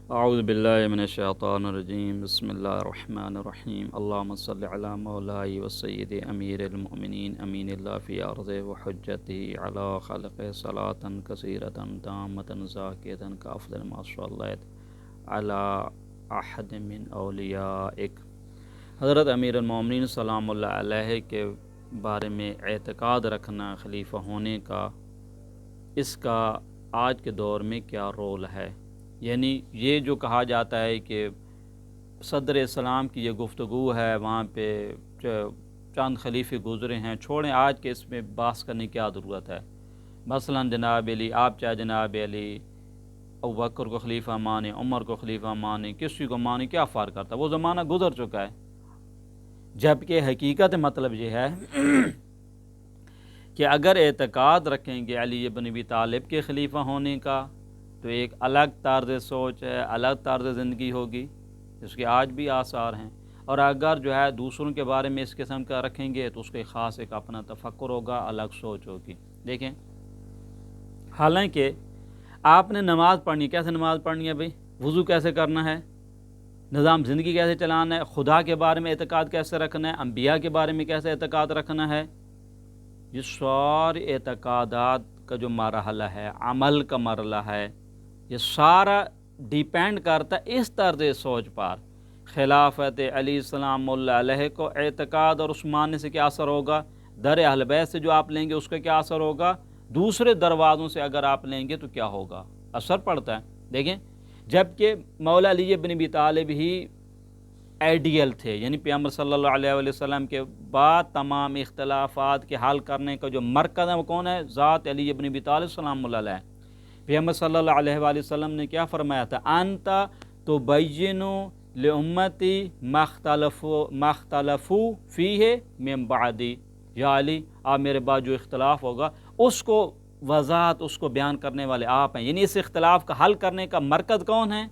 اعوذ باللہ من الشیطان الرجیم بسم اللہ الرحمن الرحیم اللہم صلی علی مولائی وسید امیر المؤمنین امین اللہ فی ارض وحجتہ علی خلق صلاة کثیرة تامة زاکیة کافضل ما صلیت علی احد من اولیائک۔ حضرت امیر المؤمنین سلام اللہ علیہ کے بارے میں اعتقاد رکھنا خلیفہ ہونے کا، اس کا آج کے دور میں کیا رول ہے؟ یعنی یہ جو کہا جاتا ہے کہ صدر اسلام کی یہ گفتگو ہے، وہاں پہ چند خلیفے گزرے ہیں، چھوڑیں آج کے اس میں بحث کرنے کی کیا ضرورت ہے۔ مثلا جناب علی، آپ چاہے جناب علی ابو بکر کو خلیفہ مانیں، عمر کو خلیفہ مانیں، کسی کو مانیں، کیا فرق کرتا ہے؟ وہ زمانہ گزر چکا ہے۔ جبکہ حقیقت مطلب یہ ہے کہ اگر اعتقاد رکھیں گے علی بن ابی طالب کے خلیفہ ہونے کا تو ایک الگ طرز سوچ ہے، الگ طرز زندگی ہوگی، جس کے آج بھی آثار ہیں۔ اور اگر جو ہے دوسروں کے بارے میں اس قسم کا رکھیں گے تو اس کے خاص ایک اپنا تفکر ہوگا، الگ سوچ ہوگی۔ دیکھیں، حالانکہ آپ نے نماز پڑھنی، کیسے نماز پڑھنی ہے بھائی؟ وضو کیسے کرنا ہے؟ نظام زندگی کیسے چلانا ہے؟ خدا کے بارے میں اعتقاد کیسے رکھنا ہے؟ انبیاء کے بارے میں کیسے اعتقاد رکھنا ہے؟ یہ سارے اعتقادات کا جو مرحلہ ہے، عمل کا مرحلہ ہے، یہ سارا ڈیپینڈ کرتا ہے اس طرز سوچ پر۔ خلافت علی السلام اللہ علیہ کو اعتقاد اور اس ماننے سے کیا اثر ہوگا؟ در اہل بیت سے جو آپ لیں گے اس کا کیا اثر ہوگا؟ دوسرے دروازوں سے اگر آپ لیں گے تو کیا ہوگا؟ اثر پڑتا ہے۔ دیکھیں، جبکہ مولا علی بن ابی طالب ہی آئیڈیل تھے، یعنی پیغمبر صلی اللہ علیہ وسلم کے بعد تمام اختلافات کے حل کرنے کا جو مرکز ہے وہ کون ہے؟ ذات علی بن ابی طالب سلام اللہ علیہ۔ پیغمبر صلی اللہ علیہ وسلم نے کیا فرمایا تھا؟ انت تبین لامتی ما اختلفوا فیہ من بعدی، یا علی آپ میرے بعد جو اختلاف ہوگا اس کو وضاحت، اس کو بیان کرنے والے آپ ہیں۔ یعنی اس اختلاف کا حل کرنے کا مرکز کون ہے؟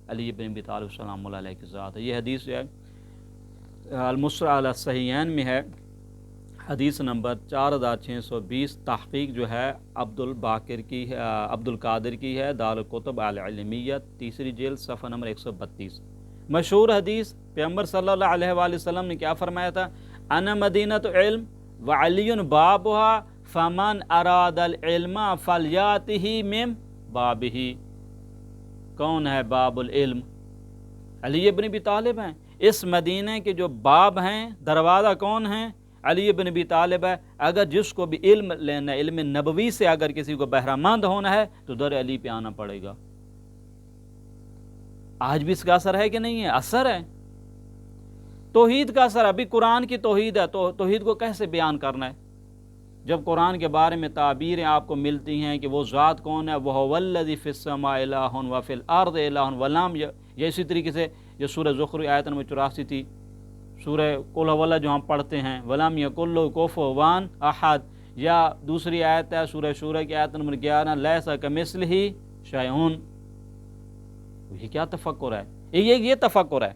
علی بن ابی طالب سلام اللہ علیہ کی ذات ہے۔ یہ حدیث جو ہے المسرع علی الصحیحین میں ہے، حدیث نمبر 4620، تحقیق جو ہے عبد القادر کی ہے، دارالکتب العلمیہ، تیسری جلد، صفحہ نمبر 132۔ مشہور حدیث، پیغمبر صلی اللہ علیہ وآلہ وسلم نے کیا فرمایا تھا؟ انا مدینۃ علم وعلی بابها فمن اراد العلم فلیاتہ من بابہ۔ کون ہے باب العلم؟ علی بن ابی طالب ہیں۔ اس مدینہ کے جو باب ہیں، دروازہ کون ہیں؟ علی بن ابی طالب ہے۔ اگر جس کو بھی علم لینا ہے، علم نبوی سے اگر کسی کو بہرہ مند ہونا ہے تو در علی پہ آنا پڑے گا۔ آج بھی اس کا اثر ہے کہ نہیں ہے؟ اثر ہے۔ توحید کا اثر، ابھی قرآن کی توحید ہے تو توحید کو کیسے بیان کرنا ہے؟ جب قرآن کے بارے میں تعبیریں آپ کو ملتی ہیں کہ وہ ذات کون ہے، وَهُوَ الَّذِي فِي السَّمَاءِ إِلَٰهٌ وَفِي الْأَرْضِ إِلَٰهٌ وَلَمْ، یہ اسی طریقے سے یہ سورہ زخرف آیت نمبر 84 تھی، سورہ قل هو اللہ جو ہم پڑھتے ہیں، وَلَمْ يَكُن لَهُ كُفُوًا أَحَدٌ، یا دوسری آیت ہے سورہ شورى کی آیت نمبر 11، لَيْسَ كَمِثْلِهِ شَيْءٌ۔ یہ کیا تفکر ہے؟ یہ تفکر ہے۔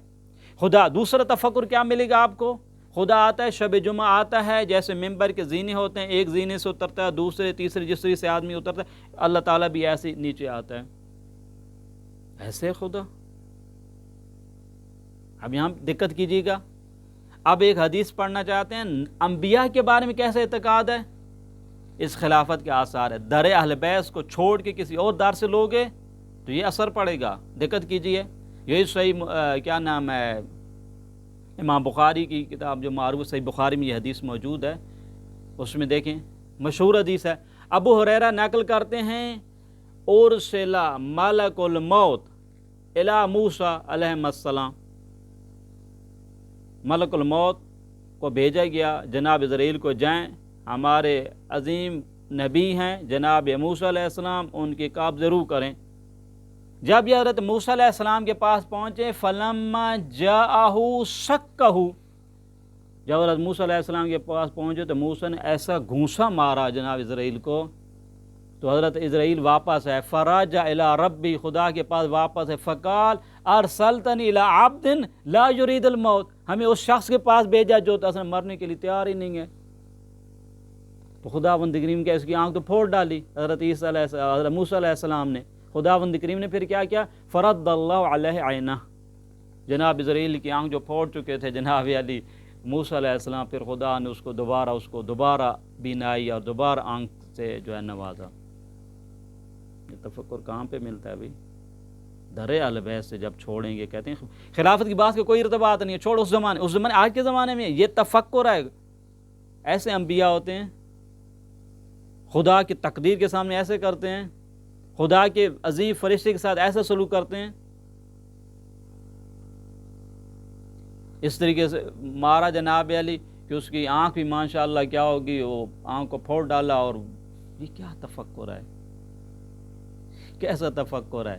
خدا، دوسرا تفکر کیا ملے گا آپ کو؟ خدا آتا ہے، شب جمعہ آتا ہے، جیسے ممبر کے زینے ہوتے ہیں، ایک زینے سے اترتا ہے، دوسرے تیسرے جسری سے آدمی اترتا ہے، اللہ تعالیٰ بھی ایسے نیچے آتا ہے۔ ایسے خدا؟ اب یہاں دقت کیجیے گا، اب ایک حدیث پڑھنا چاہتے ہیں، انبیاء کے بارے میں کیسے اعتقاد ہے؟ اس خلافت کے آثار ہے۔ در اہل بیت کو چھوڑ کے کسی اور در سے لوگے تو یہ اثر پڑے گا۔ دقت کیجیے، یہی صحیح کیا نام ہے، امام بخاری کی کتاب جو معروف صحیح بخاری میں یہ حدیث موجود ہے، اس میں دیکھیں مشہور حدیث ہے، ابو ہریرہ نقل کرتے ہیں، ارسل ملک الموت الی موسیٰ علیہ السلام، ملک الموت کو بھیجا گیا جناب اسرائیل کو، جائیں ہمارے عظیم نبی ہیں جناب موسیٰ علیہ السلام، ان کی قبض ضرور کریں۔ جب یہ حضرت موسیٰ علیہ السلام کے پاس پہنچے، فلما جاءہ سکہ، جب حضرت موسیٰ علیہ السلام کے پاس پہنچے تو موسیٰ نے ایسا گھونسا مارا جناب اسرائیل کو، تو حضرت اسرائیل واپس ہے، فرجع الی ربی، خدا کے پاس واپس ہے، فقال ارسلتنی الی عبد لا یرید الموت، ہمیں اس شخص کے پاس بھیجا جو اصلا مرنے کے لیے تیار ہی نہیں ہے۔ تو خدا بند کریم کے اس کی آنکھ تو پھوڑ ڈالی حضرت موسیٰ علیہ السلام نے۔ خداوند کریم نے پھر کیا کیا؟ فرد اللہ علیہ عینہ، جناب اسرائیل کی آنکھ جو پھوڑ چکے تھے جناب علی موسیٰ علیہ السلام، پھر خدا نے اس کو دوبارہ بینائی اور دوبارہ آنکھ سے جو ہے نوازا۔ یہ تفکر کہاں پہ ملتا ہے بھائی؟ در البیت سے جب چھوڑیں گے، کہتے ہیں خلافت کی بات کا کوئی ارتباط نہیں ہے، چھوڑ اس زمانے آج کے زمانے میں یہ تفکر ہے۔ ایسے انبیاء ہوتے ہیں خدا کی تقدیر کے سامنے ایسے کرتے ہیں، خدا کے عظیم فرشتے کے ساتھ ایسا سلوک کرتے ہیں۔ اس طریقے سے مارا جناب علی کہ اس کی آنکھ بھی ماشاءاللہ کیا ہوگی، وہ آنکھ کو پھوڑ ڈالا۔ اور یہ کیا تفکر ہے؟ کیسا تفکر ہے؟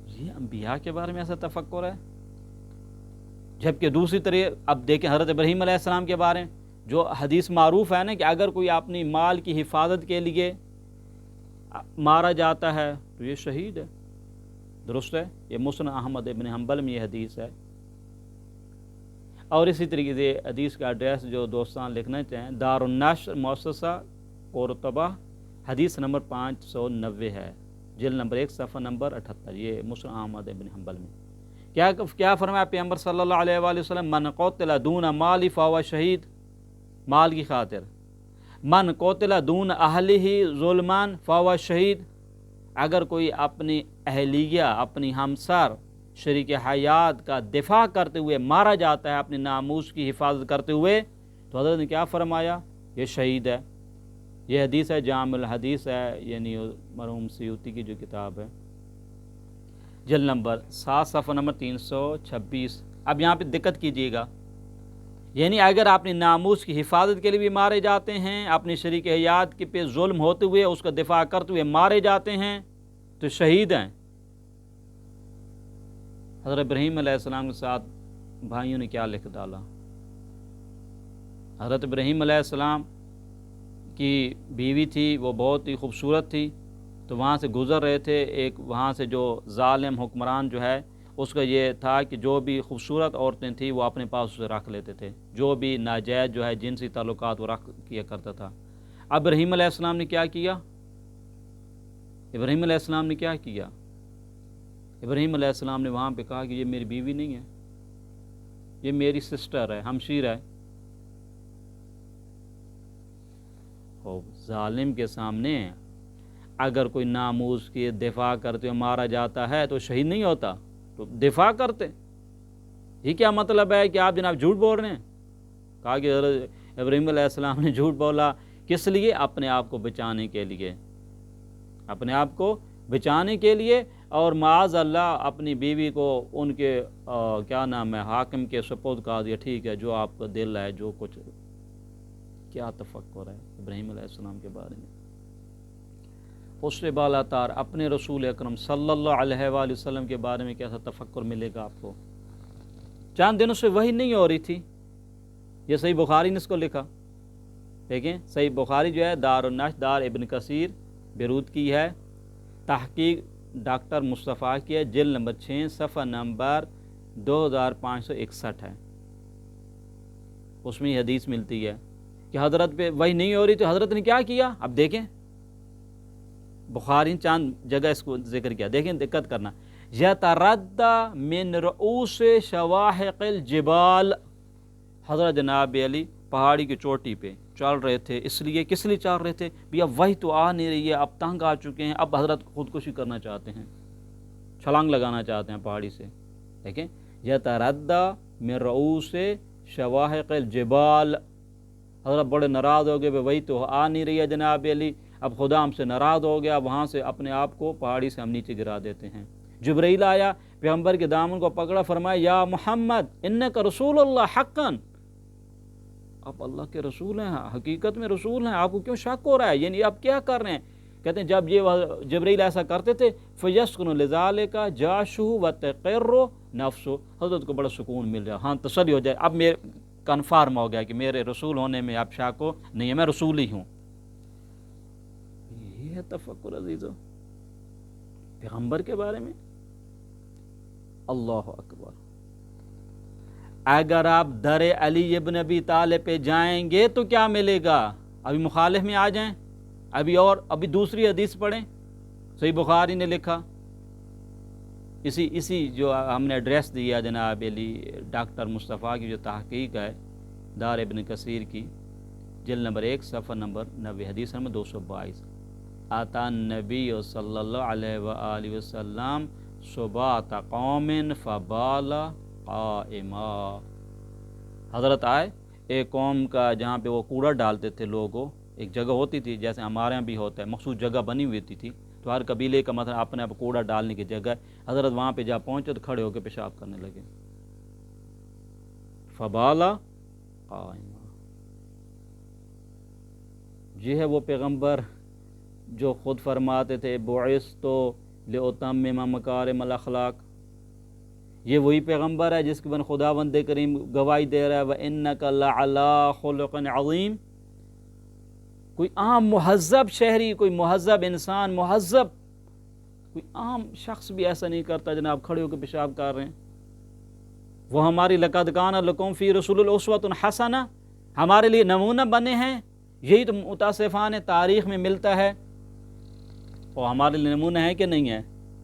یہ انبیاء کے بارے میں ایسا تفکر ہے؟ جبکہ دوسری طرح اب دیکھیں حضرت ابراہیم علیہ السلام کے بارے میں جو حدیث معروف ہے نا کہ اگر کوئی اپنی مال کی حفاظت کے لیے مارا جاتا ہے تو یہ شہید ہے، درست ہے، یہ مسند احمد ابن حنبل میں یہ حدیث ہے۔ اور اسی طریقے سے حدیث کا ایڈریس جو دوستان لکھنا چاہیں، دار النشر مؤسسہ قرطبہ، حدیث نمبر 590 ہے، جلد نمبر 1 صفحہ نمبر 78، یہ مسند احمد ابن حنبل میں کیا فرمایا پیغمبر صلی اللہ علیہ وآلہ وسلم؟ من قتل دون مالی فہو شہید، مال کی خاطر۔ من قتل دون اہلہ ظلمان فہو شہید، اگر کوئی اپنی اہلیہ، اپنی ہمسر، شریک حیات کا دفاع کرتے ہوئے مارا جاتا ہے، اپنے ناموس کی حفاظت کرتے ہوئے، تو حضرت نے کیا فرمایا؟ یہ شہید ہے۔ یہ حدیث ہے، جامع الحدیث ہے، یعنی مرحوم سیوطی کی جو کتاب ہے، جلد نمبر 7 صفحہ نمبر 326۔ اب یہاں پہ دقت کیجیے گا، یعنی اگر اپنی ناموس کی حفاظت کے لیے بھی مارے جاتے ہیں، اپنی شریک حیات کے پہ ظلم ہوتے ہوئے اس کا دفاع کرتے ہوئے مارے جاتے ہیں تو شہید ہیں۔ حضرت ابراہیم علیہ السلام کے ساتھ بھائیوں نے کیا لکھ ڈالا؟ حضرت ابراہیم علیہ السلام کی بیوی تھی، وہ بہت ہی خوبصورت تھی، تو وہاں سے گزر رہے تھے، ایک وہاں سے جو ظالم حکمران جو ہے اس کا یہ تھا کہ جو بھی خوبصورت عورتیں تھیں وہ اپنے پاس اسے رکھ لیتے تھے، جو بھی ناجائز جو ہے جنسی تعلقات وہ رکھ کیا کرتا تھا۔ ابراہیم علیہ السلام نے کیا کیا؟ ابراہیم علیہ السلام نے کیا کیا؟ ابراہیم علیہ السلام نے وہاں پہ کہا کہ یہ میری بیوی نہیں ہے، یہ میری سسٹر ہے، ہمشیر ہے۔ ظالم کے سامنے اگر کوئی ناموس کی دفاع کرتے ہوئے مارا جاتا ہے تو شہید نہیں ہوتا، تو دفاع کرتے۔ یہ کیا مطلب ہے کہ آپ جناب جھوٹ بول رہے ہیں؟ کہا کہ حضرت ابراہیم علیہ السلام نے جھوٹ بولا، کس لیے؟ اپنے آپ کو بچانے کے لیے، اپنے آپ کو بچانے کے لیے، اور معاذ اللہ اپنی بیوی کو ان کے کیا نام ہے حاکم کے سپرد کر دیا، ٹھیک ہے جو آپ کا دل ہے جو کچھ۔ کیا تفکر ہے ابراہیم علیہ السلام کے بارے میں؟ اس سے بالا تار اپنے رسول اکرم صلی اللہ علیہ وآلہ وسلم کے بارے میں کیسا تفکر ملے گا آپ کو؟ چند دنوں سے وہی نہیں ہو رہی تھی، یہ صحیح بخاری نے اس کو لکھا، دیکھیں صحیح بخاری جو ہے دار النشر دار ابن کثیر بیروت کی ہے، تحقیق ڈاکٹر مصطفیٰ کی ہے، جلد نمبر 6 صفحہ نمبر 2561 ہے، اس میں یہ حدیث ملتی ہے کہ حضرت پہ وہی نہیں ہو رہی تو حضرت نے کیا کیا؟ اب دیکھیں بخاری چاند جگہ اس کو ذکر کیا، دیکھیں دقت کرنا، یتردى من رؤوس شواہق الجبال، حضرت جناب علی پہاڑی کی چوٹی پہ چل رہے تھے، اس لیے کس لیے چل رہے تھے؟ اب وہی تو آ نہیں رہی ہے، اب تنگ آ چکے ہیں، اب حضرت خودکشی کرنا چاہتے ہیں، چھلانگ لگانا چاہتے ہیں پہاڑی سے۔ دیکھیں یتردى من رؤوس شواہق الجبال، حضرت بڑے ناراض ہو گئے، وہی تو آ نہیں رہی ہے جناب علی، اب خدا ہم سے ناراض ہو گیا، وہاں سے اپنے آپ کو پہاڑی سے ہم نیچے گرا دیتے ہیں۔ جبرائیل آیا، پیغمبر کے دامن کو پکڑا، فرمایا یا محمد انک رسول اللہ حقا، آپ اللہ کے رسول ہیں، حقیقت میں رسول ہیں، آپ کو کیوں شک ہو رہا ہے؟ یعنی آپ کیا کر رہے ہیں؟ کہتے ہیں جب یہ جبرائیل ایسا کرتے تھے فَيَسْكُنُ لِذَالِكَ جَاشُهُ وَتَقِرُّ نَفْسُهُ، حضرت کو بڑا سکون مل جائے، ہاں تسلی ہو جائے، اب میرے کنفارم ہو گیا کہ میرے رسول ہونے میں اب شک ہو نہیں ہے، میں رسول ہی ہوں۔ یہ ہے تفکر عزیزو پیغمبر کے بارے میں۔ اللہ اکبر، اگر آپ در علی ابن ابی طالب پہ جائیں گے تو کیا ملے گا؟ ابھی مخالف میں آ جائیں، ابھی دوسری حدیث پڑھیں، صحیح بخاری نے لکھا، اسی جو ہم نے ایڈریس دیا جناب علی ڈاکٹر مصطفیٰ کی جو تحقیق ہے دار ابن کثیر کی، جلد نمبر 1 صفحہ نمبر 90 حدیث نمبر 222، آتا النبی صلی اللہ علیہ وآلہ وسلم صبات قوم فبال قائما، حضرت آئے ایک قوم کا جہاں پہ وہ کوڑا ڈالتے تھے لوگوں، ایک جگہ ہوتی تھی جیسے ہمارے یہاں بھی ہوتا ہے، مخصوص جگہ بنی ہوئی تھی تو ہر قبیلے کا مثلا اپنے آپ کوڑا ڈالنے کی جگہ، حضرت وہاں پہ جا پہنچے تو کھڑے ہو کے پیشاب کرنے لگے، فبالا قائما۔ یہ ہے وہ پیغمبر جو خود فرماتے تھے بعثت لأتمم مکارم الاخلاق، یہ وہی پیغمبر ہے جس کے بن خداوند کریم گواہی دے رہا ہے وَإِنَّكَ لَعَلَىٰ خُلُقٍ عَظِيمٍ۔ کوئی عام مہذب شہری، کوئی مہذب انسان، مہذب کوئی عام شخص بھی ایسا نہیں کرتا جناب کھڑے ہو کے پیشاب کر رہے ہیں۔ وہ ہماری لَقَدْ كَانَ لَكُمْ فِي رَسُولِ الْأُسْوَةٌ حَسَنَةٌ، ہمارے لیے نمونہ بنے ہیں، یہی تو متاسفانہ تاریخ میں ملتا ہے، اور ہمارے لیے نمونہ ہے کہ نہیں ہے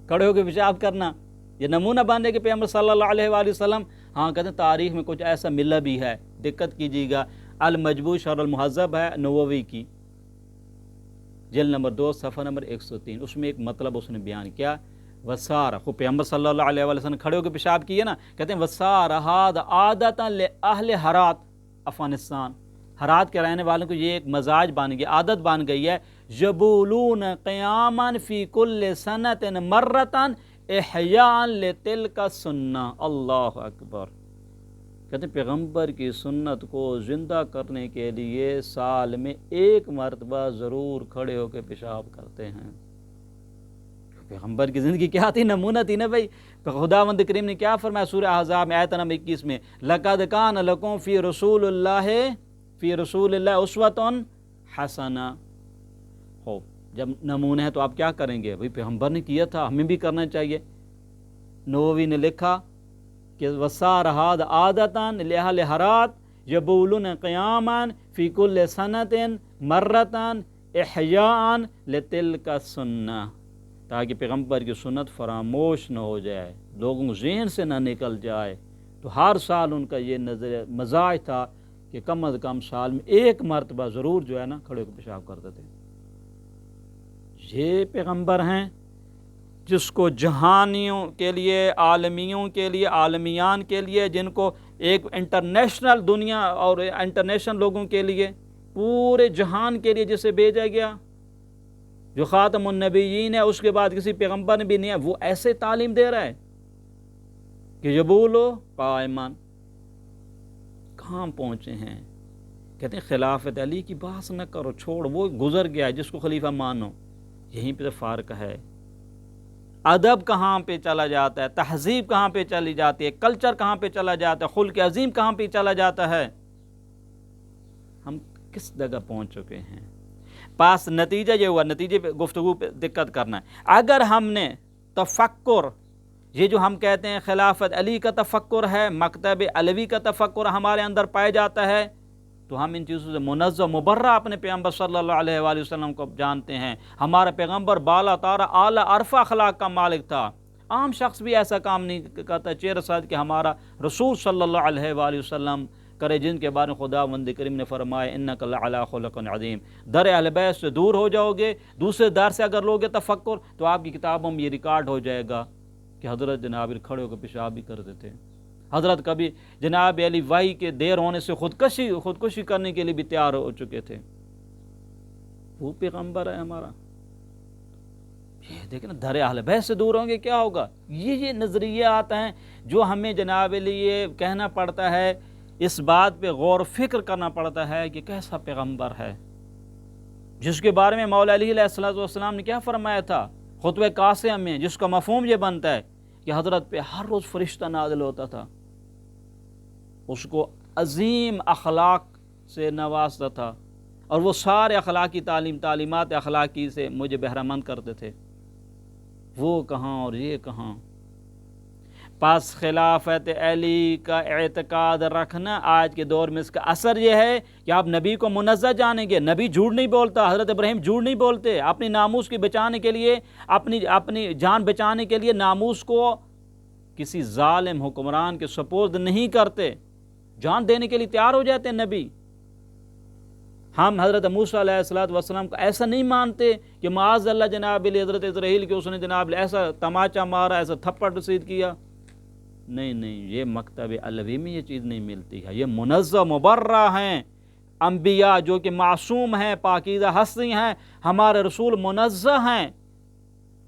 کھڑے ہو کے پیشاب کرنا؟ یہ نمونہ باندھے کہ پیغمبر صلی اللہ علیہ وآلہ وسلم، ہاں کہتے ہیں تاریخ میں کچھ ایسا ملا بھی ہے، دقت کیجیے گا، المجموع شرح المہذب ہے نووی کی، جلد نمبر 2 صفحہ نمبر 103، اس میں ایک مطلب اس نے بیان کیا، وسار خود پیغمبر صلی اللہ علیہ وآلہ وسلم کھڑے ہو کے پیشاب کیے نا، کہتے ہیں وسار ھذا عادۃ لأہل ہرات افغانستان، ہرات کے رہنے والوں کو یہ ایک مزاج بن گیا، عادت بن گئی ہے، یبولون قیاما فی کل سنۃ مرۃ احیاء لتلک السنہ، اللہ اکبر، کہتے ہیں پیغمبر کی سنت کو زندہ کرنے کے لیے سال میں ایک مرتبہ ضرور کھڑے ہو کے پیشاب کرتے ہیں۔ پیغمبر کی زندگی کیا تھی؟ نمونہ تھی نا بھائی۔ خداوند کریم نے کیا فرمایا سورہ احزاب میں آیت نمبر 21 میں، لَقَدْ كَانَ لَكُمْ فِي رسول اللہ اسوۃ حسنہ۔ ہو جب نمونہ ہے تو آپ کیا کریں گے؟ بھائی پیغمبر نے کیا تھا، ہمیں بھی کرنا چاہیے۔ نووی نے لکھا کہ وَسَارَ هَذَا عَادَةً لِأَهْلِ هَرَاتٍ يَبُولُونَ قِيَامًا فِي كُلِّ سَنَةٍ مَرَّةً إِحْيَاءً لِتِلْكَ السُّنَّةِ، تاکہ پیغمبر کی سنت فراموش نہ ہو جائے، لوگوں کو ذہن سے نہ نکل جائے، تو ہر سال ان کا یہ مزاج تھا کہ کم از کم سال میں ایک مرتبہ ضرور جو ہے نا کھڑے ہو کے پیشاب کرتے تھے۔ یہ پیغمبر ہیں جس کو جہانیوں کے لیے، عالمیوں کے لیے، عالمیان کے لیے، جن کو ایک انٹرنیشنل دنیا اور انٹرنیشنل لوگوں کے لیے، پورے جہان کے لیے جسے بھیجا گیا، جو خاتم النبیین ہے، اس کے بعد کسی پیغمبر نے بھی نہیں ہے، وہ ایسے تعلیم دے رہا ہے کہ یبولو قائمان۔ کہاں پہنچے ہیں؟ کہتے ہیں خلافت علی کی بحث نہ کرو، چھوڑ، وہ گزر گیا، جس کو خلیفہ مانو، یہیں پہ فرق ہے۔ ادب کہاں پہ چلا جاتا ہے، تہذیب کہاں پہ چلی جاتی ہے، کلچر کہاں پہ چلا جاتا ہے، خلق عظیم کہاں پہ چلا جاتا ہے، ہم کس جگہ پہنچ چکے ہیں؟ پاس نتیجہ یہ ہوا، نتیجے پہ گفتگو پہ دقت کرنا ہے۔ اگر ہم نے تفکر، یہ جو ہم کہتے ہیں خلافت علی کا تفکر ہے، مکتب علوی کا تفکر ہمارے اندر پایا جاتا ہے، تو ہم ان چیزوں سے منزہ مبرہ اپنے پیغمبر صلی اللہ علیہ وآلہ وسلم کو جانتے ہیں۔ ہمارا پیغمبر بالا تارا اعلیٰ عرفہ اخلاق کا مالک تھا، عام شخص بھی ایسا کام نہیں کرتا، چیر ساتھ کہ ہمارا رسول صلی اللہ علیہ وآلہ وسلم کرے، جن کے بارے میں خداوند کریم نے فرمایا انک لعلی خلق عظیم۔ در اہل بیت سے دور ہو جاؤ گے، دوسرے در سے اگر لوگے تفکر، تو آپ کی کتابوں میں یہ ریکارڈ ہو جائے گا کہ حضرت جناب کھڑے ہو کے پیشاب بھی کرتے تھے، حضرت کبھی جناب علی وحی کے دیر ہونے سے خودکشی کرنے کے لیے بھی تیار ہو چکے تھے۔ وہ پیغمبر ہے ہمارا۔ یہ دیکھیں نا، در اہل بیت سے دور ہوں گے کیا ہوگا؟ یہ نظریات ہیں جو ہمیں جناب علی یہ کہنا پڑتا ہے، اس بات پہ غور و فکر کرنا پڑتا ہے کہ کیسا پیغمبر ہے، جس کے بارے میں مولا علی علیہ السلام نے کیا فرمایا تھا خطبہ قاسم میں، جس کا مفہوم یہ بنتا ہے کہ حضرت پہ ہر روز فرشتہ نازل ہوتا تھا، اس کو عظیم اخلاق سے نوازتا تھا، اور وہ سارے اخلاقی تعلیمات اخلاقی سے مجھے بہرہ مند کرتے تھے۔ وہ کہاں اور یہ کہاں؟ پس خلافت علی کا اعتقاد رکھنا آج کے دور میں اس کا اثر یہ ہے کہ آپ نبی کو منزہ جانیں گے. نبی جھوٹ نہیں بولتا، حضرت ابراہیم جھوٹ نہیں بولتے، اپنی ناموس کی بچانے کے لیے، اپنی جان بچانے کے لیے ناموس کو کسی ظالم حکمران کے سپرد نہیں کرتے، جان دینے کے لیے تیار ہو جاتے ہیں نبی. ہم حضرت موسیٰ علیہ السلام کو ایسا نہیں مانتے کہ معاذ اللہ جناب حضرت اسرائیل کے اس نے جناب ایسا تماچا مارا، ایسا تھپڑ رسید کیا. نہیں، یہ مکتب علوی میں یہ چیز نہیں ملتی ہے. یہ منزہ مبرہ ہیں انبیاء جو کہ معصوم ہیں، پاکیزہ ہستی ہیں، ہمارے رسول منزہ ہیں.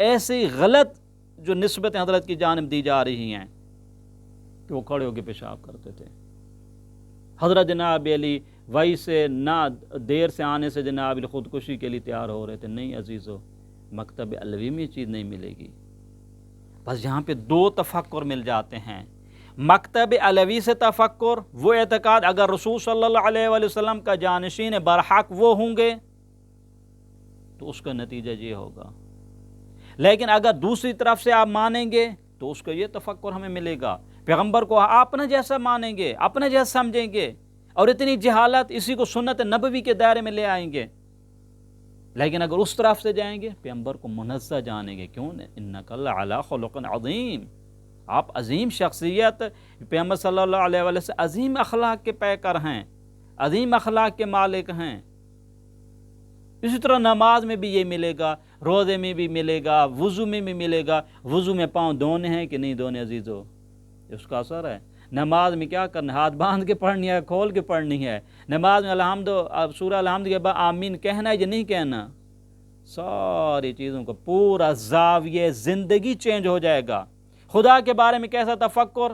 ایسی غلط جو نسبتیں حضرت کی جانب دی جا رہی ہیں کہ وہ کھڑے ہو کے پیشاب کرتے تھے. حضرت جناب علی وہی سے نہ دیر سے آنے سے جناب علی خودکشی کے لیے تیار ہو رہے تھے. نہیں عزیزو، مکتب علوی میں یہ چیز نہیں ملے گی. بس یہاں پہ دو تفکر مل جاتے ہیں. مکتب علوی سے تفکر، وہ اعتقاد اگر رسول صلی اللہ علیہ وآلہ وسلم کا جانشین برحق وہ ہوں گے تو اس کا نتیجہ یہ ہوگا. لیکن اگر دوسری طرف سے آپ مانیں گے تو اس کا یہ تفکر ہمیں ملے گا، پیغمبر کو اپنا جیسا مانیں گے، اپنا جیسا سمجھیں گے، اور اتنی جہالت اسی کو سنت نبوی کے دائرے میں لے آئیں گے. لیکن اگر اس طرف سے جائیں گے، پیغمبر کو منزہ جانیں گے. کیوں؟ انک لعلی خلق عظیم، آپ عظیم شخصیت، پیغمبر صلی اللہ علیہ وسلم سے عظیم اخلاق کے پیکر ہیں، عظیم اخلاق کے مالک ہیں. اسی طرح نماز میں بھی یہ ملے گا، روزے میں بھی ملے گا، وضو میں بھی ملے گا. وضو میں پاؤں دھونے ہیں کہ نہیں دھونے عزیزو؟ اس کا اثر ہے. نماز میں کیا کرنا ہے؟ ہاتھ باندھ کے پڑھنی ہے، کھول کے پڑھنی ہے. نماز میں سورہ الحمد کے بعد آمین کہنا ہے یا نہیں کہنا؟ ساری چیزوں کا پورا زاویہ زندگی چینج ہو جائے گا. خدا کے بارے میں کیسا تفکر،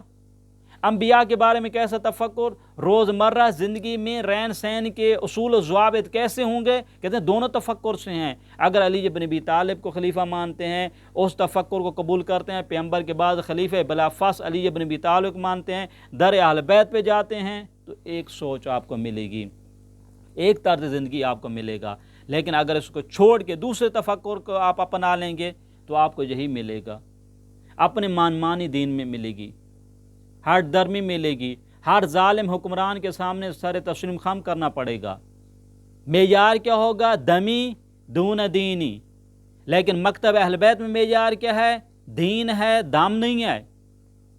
انبیاء کے بارے میں کیسا تفکر، روزمرہ زندگی میں رہن سہن کے اصول و ضوابط کیسے ہوں گے؟ کہتے ہیں دونوں تفکر سے ہیں. اگر علی بن ابی طالب کو خلیفہ مانتے ہیں، اس تفکر کو قبول کرتے ہیں، پیغمبر کے بعد خلیفہ بلا فاصل علی بن ابی طالب کو مانتے ہیں، در اہل بیت پہ جاتے ہیں، تو ایک سوچ آپ کو ملے گی، ایک طرز زندگی آپ کو ملے گا. لیکن اگر اس کو چھوڑ کے دوسرے تفکر کو آپ اپنا لیں گے تو آپ کو یہی ملے گا. اپنے مانی دین میں ملے گی، ہر درمی ملے گی، ہر ظالم حکمران کے سامنے سر تسلیم خم کرنا پڑے گا. معیار کیا ہوگا؟ دمی دون دینی. لیکن مکتب اہل بیت میں معیار کیا ہے؟ دین ہے، دام نہیں ہے.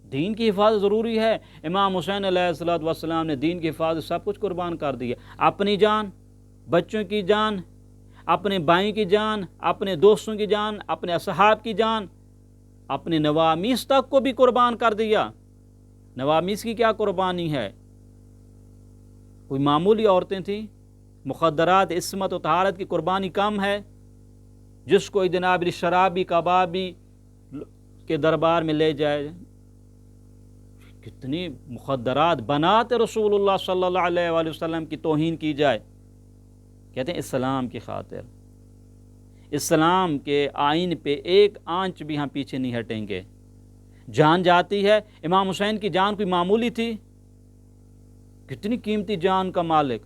دین کی حفاظت ضروری ہے. امام حسین علیہ السلام نے دین کی حفاظت سب کچھ قربان کر دیا، اپنی جان، بچوں کی جان، اپنے بھائیوں کی جان، اپنے دوستوں کی جان، اپنے اصحاب کی جان، اپنے نوامیس تک کو بھی قربان کر دیا. نوامیس کی کیا قربانی ہے؟ کوئی معمولی عورتیں تھیں؟ مخدرات، عصمت و طہارت کی قربانی کم ہے؟ جس کو جناب شرابی کبابی کے دربار میں لے جائے، کتنی مخدرات بنات رسول اللہ صلی اللہ علیہ وآلہ وسلم کی توہین کی جائے. کہتے ہیں اسلام کی خاطر، اسلام کے آئین پہ ایک آنچ بھی ہم پیچھے نہیں ہٹیں گے. جان جاتی ہے. امام حسین کی جان کوئی معمولی تھی؟ کتنی قیمتی جان کا مالک،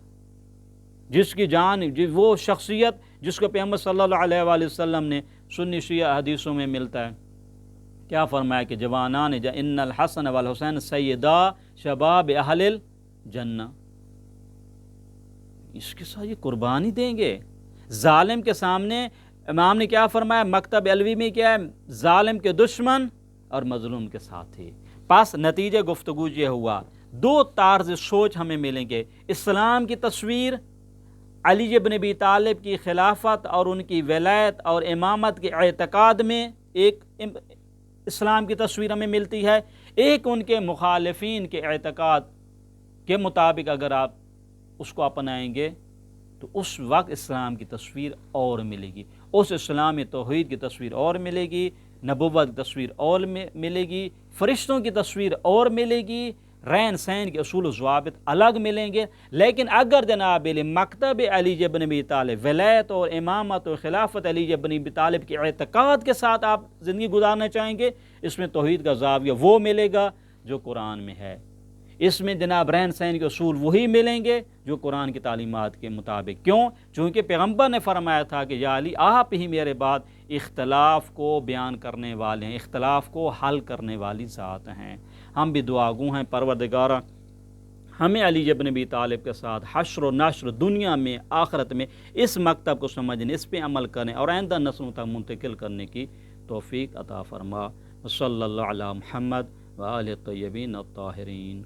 جس کی جان، وہ شخصیت جس کو پیغمبر صلی اللہ علیہ وآلہ وسلم نے سنی شیعہ حدیثوں میں ملتا ہے. کیا فرمایا کہ جوانان ان الحسن والحسین سیدا شباب اہل الجنہ. اس کے ساتھ یہ قربانی دیں گے ظالم کے سامنے. امام نے کیا فرمایا؟ مکتب علوی میں کیا ہے؟ ظالم کے دشمن اور مظلوم کے ساتھی. پس نتیجہ گفتگو یہ ہوا، دو طرز سوچ ہمیں ملیں گے. اسلام کی تصویر، علی بن ابی طالب کی خلافت اور ان کی ولایت اور امامت کے اعتقاد میں ایک اسلام کی تصویر ہمیں ملتی ہے. ایک ان کے مخالفین کے اعتقاد کے مطابق اگر آپ اس کو اپنائیں گے تو اس وقت اسلام کی تصویر اور ملے گی. اس اسلامی توحید کی تصویر اور ملے گی، نبوت کی تصویر اور ملے گی، فرشتوں کی تصویر اور ملے گی، رہن سہن کے اصول و ضوابط الگ ملیں گے. لیکن اگر جناب مکتب علی بن ابی طالب، ولایت اور امامت اور خلافت علی بن ابی طالب کے اعتقاد کے ساتھ آپ زندگی گزارنا چاہیں گے، اس میں توحید کا زاویہ وہ ملے گا جو قرآن میں ہے. اس میں جناب رہن سہن کے اصول وہی ملیں گے جو قرآن کی تعلیمات کے مطابق. کیوں؟ چونکہ پیغمبر نے فرمایا تھا کہ یا علی آپ ہی میرے بعد اختلاف کو بیان کرنے والے ہیں، اختلاف کو حل کرنے والی ذات ہیں۔ ہم بھی دعا گو ہیں پروردگارہ ہمیں علی ابن ابی طالب کے ساتھ حشر و نشر دنیا میں آخرت میں اس مکتب کو سمجھنے، اس پہ عمل کرنے اور آئندہ نسلوں تک منتقل کرنے کی توفیق عطا فرما۔ صلی اللہ علی محمد وآلہ الطیبین الطاہرین۔